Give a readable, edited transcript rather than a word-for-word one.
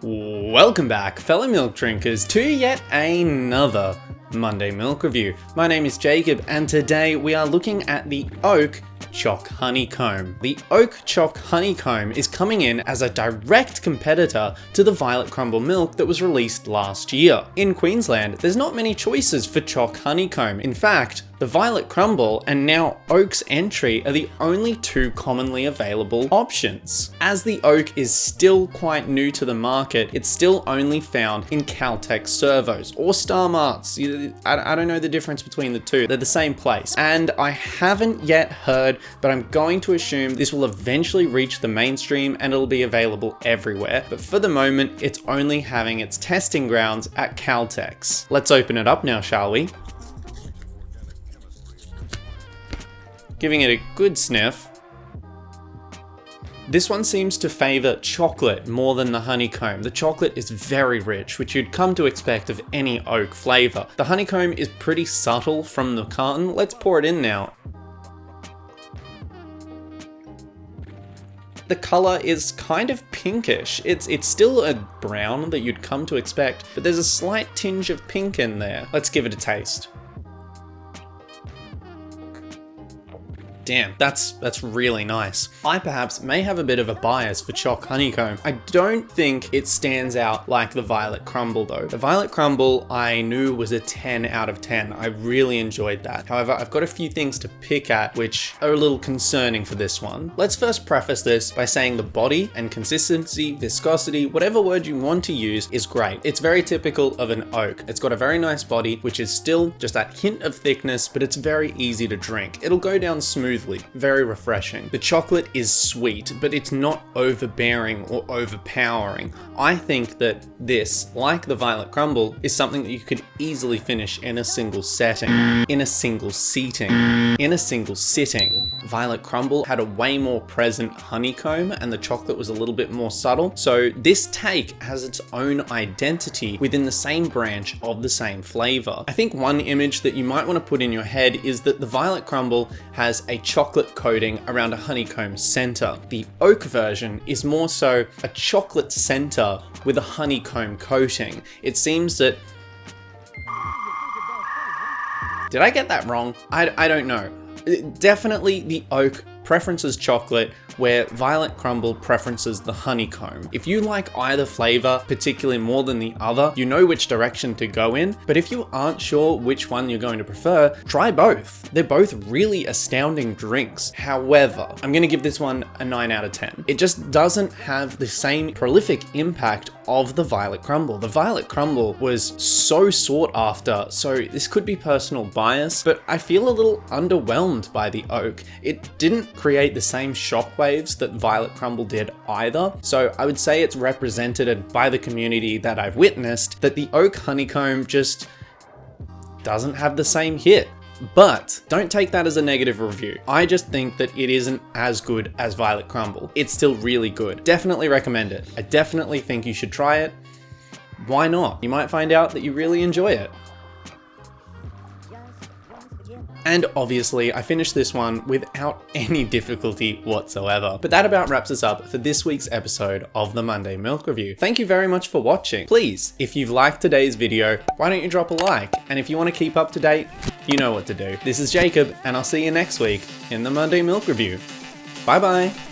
Welcome back, fellow milk drinkers, to yet another Monday Milk Review. My name is Jacob, and today we are looking at the Oak Choc Honeycomb. The Oak Choc Honeycomb is coming in as a direct competitor to the Violet Crumble milk that was released last year. In Queensland, there's not many choices for Choc Honeycomb. In fact, the Violet Crumble and now Oak's entry are the only two commonly available options. As the Oak is still quite new to the market, it's still only found in Caltex servos or Star Marts. I don't know the difference between the two. They're the same place. And I haven't yet heard, but I'm going to assume this will eventually reach the mainstream and it'll be available everywhere. But for the moment, it's only having its testing grounds at Caltex. Let's open it up now, shall we? Giving it a good sniff. This one seems to favour chocolate more than the honeycomb. The chocolate is very rich, which you'd come to expect of any oak flavour. The honeycomb is pretty subtle from the carton. Let's pour it in now. The colour is kind of pinkish. It's still a brown that you'd come to expect, but there's a slight tinge of pink in there. Let's give it a taste. Damn, that's really nice. I perhaps may have a bit of a bias for Choc Honeycomb. I don't think it stands out like the Violet Crumble though. The Violet Crumble I knew was a 10 out of 10. I really enjoyed that. However, I've got a few things to pick at which are a little concerning for this one. Let's first preface this by saying the body and consistency, viscosity, whatever word you want to use is great. It's very typical of an oak. It's got a very nice body, which is still just that hint of thickness, but it's very easy to drink. It'll go down smoothly. Very refreshing. The chocolate is sweet, but it's not overbearing or overpowering. I think that this, like the Violet Crumble, is something that you could easily finish in a single setting, in a single seating, in a single sitting. Violet Crumble had a way more present honeycomb and the chocolate was a little bit more subtle. So this take has its own identity within the same branch of the same flavor. I think one image that you might want to put in your head is that the Violet Crumble has a chocolate coating around a honeycomb center. The oak version is more so a chocolate center with a honeycomb coating. It seems that... Did I get that wrong? I don't know. Definitely the oak preferences chocolate, where Violet Crumble preferences the honeycomb. If you like either flavor particularly more than the other, you know which direction to go in, but if you aren't sure which one you're going to prefer, try both. They're both really astounding drinks. However, I'm gonna give this one a 9 out of 10. It just doesn't have the same prolific impact of the Violet Crumble. The Violet Crumble was so sought after, so this could be personal bias, but I feel a little underwhelmed by the oak. It didn't create the same shockwaves that Violet Crumble did either, so I would say it's represented by the community that I've witnessed that the Oak Honeycomb just doesn't have the same hit. But don't take that as a negative review. I just think that it isn't as good as Violet Crumble. It's still really good. Definitely recommend it. I definitely think you should try it. Why not? You might find out that you really enjoy it. And obviously, I finished this one without any difficulty whatsoever. But that about wraps us up for this week's episode of the Monday Milk Review. Thank you very much for watching. Please, if you've liked today's video, why don't you drop a like? And if you want to keep up to date, you know what to do. This is Jacob, and I'll see you next week in the Monday Milk Review. Bye bye.